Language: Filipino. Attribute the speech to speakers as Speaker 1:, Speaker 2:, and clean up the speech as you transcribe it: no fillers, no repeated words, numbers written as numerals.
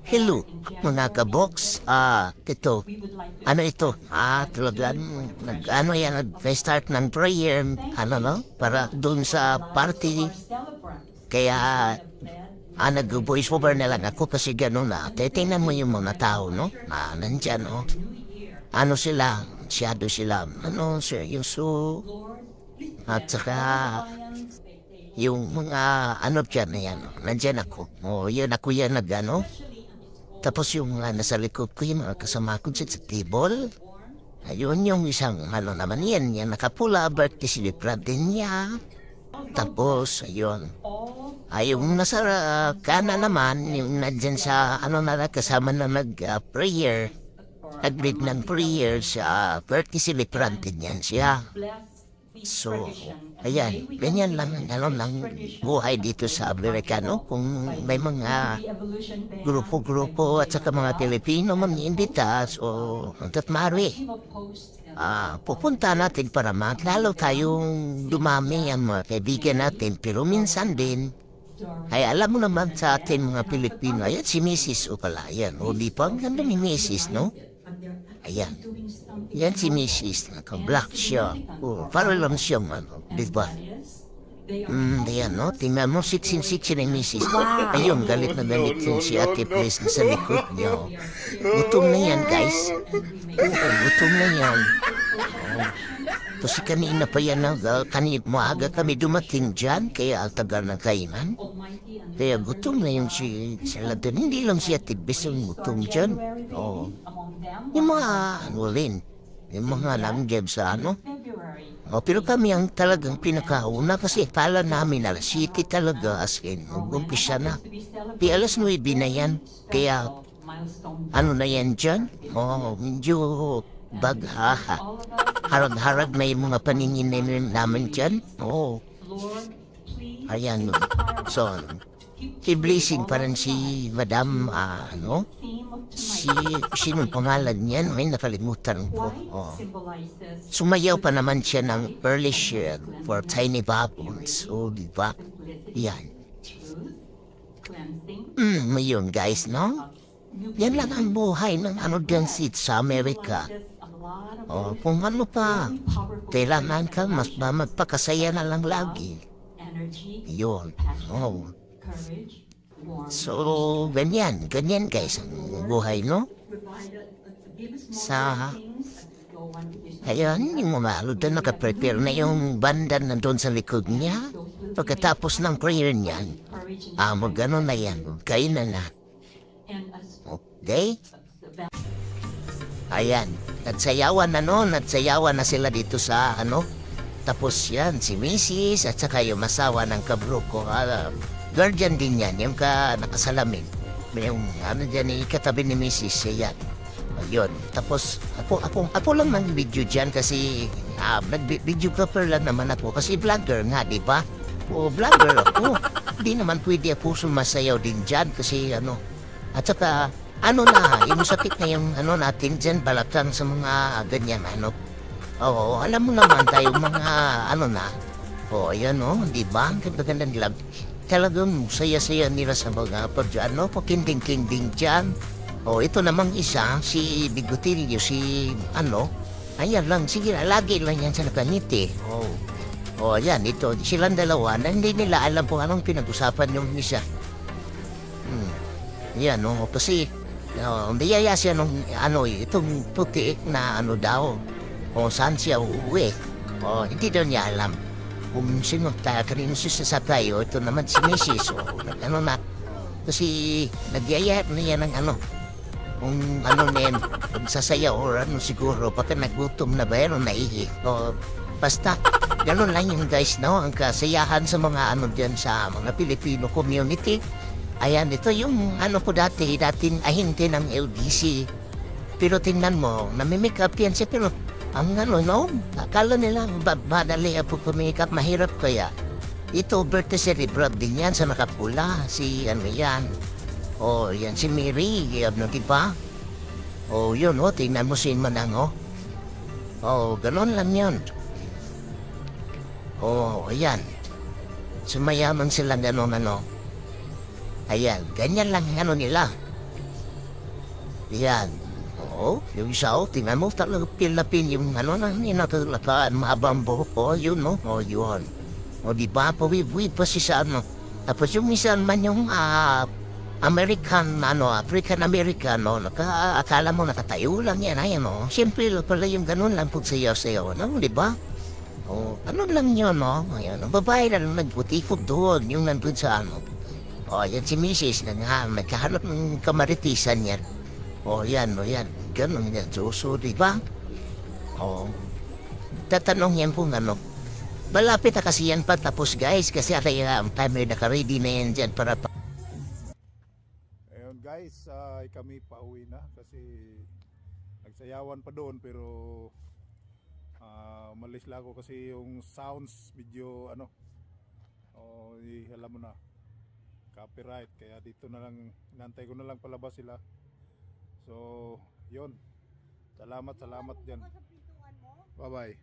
Speaker 1: Hello, mga kabox. Ito. Ano ito? Talagang ano yan, nag-start ng prayer, ano no? Para dun sa party. Kaya, nag-voice over na lang ako kasi gano'n na. Titingnan mo yung mga tao, no? Nandyan, no? Ano sila? Masyado sila, ano, seryoso. At saka, yung mga ano dyan na yan, nandyan ako. Yun ako yan ano? Tapos yung nasa likod ko yung mga kasama ko sa table. Ayun yung isang ano naman yan, yung nakapula, birthday celebrant din niya. Tapos, ayun. Yung nasa kanan naman, yung nandyan sa ano na kasama na nag-prayer. Nag-read ng prayer sa birthday celebrant din yan siya. So, ayan, ganyan lang, ano lang, buhay dito sa Amerikano. Kung may mga grupo-grupo at saka mga Pilipino mamimita, so, hanggat mari, pupunta natin para lalo tayong dumami ang mga kaibigan natin. Pero minsan din, ay alam mo naman sa atin mga Pilipino, ayan si Mrs. o pala, ayan, o di pa, ang ganda ni Mrs., no? Ayan. Yan si Mrs. Naka-black siya. Para lang siyang ano, di ba? Ayan, no? Tingnan mo, sitsin-sitsin ni Mrs. Ayun, galit na galit yun si Ate Pres na sa likod niya. Gutom na yan, guys. Oo, gutom na yan. Kasi kanina pa yan, maaga kami dumating dyan, kaya tagal ng kainan. Kaya gutom na yung sila doon. Hindi lang si Ate Pres yung gutom dyan. Oo. Yung mga ano rin, yung mga langgeb sa ano. Pero kami ang talagang pinakauna kasi pala namin alas 7 talaga as in, umpisa na. Di alas 9 na yan, kaya ano na yan dyan? Medyo baghaha. Harag-harag na yung mga paningin namin dyan. Ayan. So, si Blessing parang si Madam, sinong pangalan niya? Ay, nakalimutan ko. Sumayaw pa naman siya ng early share for Tiny Bubbles. Di ba? Yan. Mayroon guys, no? Yan lang ang buhay ng ano dyan sa Amerika. Kung ano pa, kailangan ka mas magpakasaya na lang lagi. Yun. So, ganyan guys ang buhay, no? Ayan, yung mga alod na nakaprepare na yung banda nandun sa likod niya. Pagkatapos ng prayer niyan, magano na yan, kainan na. Okay? Ayan, nagsayawan na sila dito sa ano. Tapos yan, si Mrs. at saka yung masawa ng kabro ko, guardian din yan, yung nakasalamin. Yung ano dyan, katabi ni Mrs. Yan. Ayun. Tapos, ako lang mag-video dyan kasi nag-videographer lang naman ako kasi vlogger nga, di ba? Vlogger ako. Hindi naman pwede ako sumasayaw din dyan kasi ano. At saka, ano na, yung sakit na yung ano natin dyan, balatan sa mga ganyan, ano. Alam mo naman tayo mga ano na. Ayan di ba? Ang ganda-ganda nila. Talagang saya-saya nila sa mga padyano, pakinding-kinding dyan. Ito namang isa, si Bigotilio, si ano, ayan lang, sige, lagi lang yan sa nakangiti. Ayan, ito, silang dalawa, na hindi nila alam kung anong pinag-usapan yung isa. Yan, kasi, niyaya siya nung, itong puti na ano daw, saan siya uuwi. Hindi daw niya alam. Kung sino kanino siya sasakay, ito naman si Mrs. Ano na. Kasi nagyaya na yan ng ano. Kung ano na yan, kung sasayaw or ano siguro, baka nagutom na ba yan o naihi. Basta, gano'n lang yung guys, no? Ang kasayahan sa mga ano dyan sa mga Filipino community. Ayan, ito yung ano ko dating ahinte ng LDC. Pero tingnan mo, namimake up yan siya, pero ang ano, no? Akala nila, madali po kumikap, mahirap kaya. Ito, birthday celebrant din yan sa nakapula. Si, ano yan? Yan si Mary, ano, diba? Yun, tingnan mo si Manang, ganon lang yun. Ayan. Sumayaman sila ganon, ano. Ayan, ganyan lang ang ano nila. Yan. Oo, yung isa, tingnan mo talaga pilapin yung ano na ninatalakaan, mahabang buhok. Yun, no? Yun. Di ba, pawiwi pa si sa ano. Tapos yung isa man yung American, African American, no? Akala mo nakatayo lang yan, ayan, no? Siyempre, pala yung ganun lang po sayo-sayo, no? Di ba? Ano lang yun, no? Ayan, ang babae na lang nagputikot doon, yung nandun sa ano. Yan si Mrs. na nga, nagkahanap ng kamaritisan yan. Yan, yan. Ganun yan, suso, di ba? Tatanong yan kung ano. Malapit na kasi yan pa tapos guys, kasi atay ang timer naka-ready na yan dyan para
Speaker 2: Ayun guys, kami pauwi na kasi nagsayawan pa doon pero umalis lang ako kasi yung sounds medyo ano, alam mo na, copyright, kaya dito na lang, nantay ko na lang palabas sila. So, yun. Salamat dyan. Bye bye.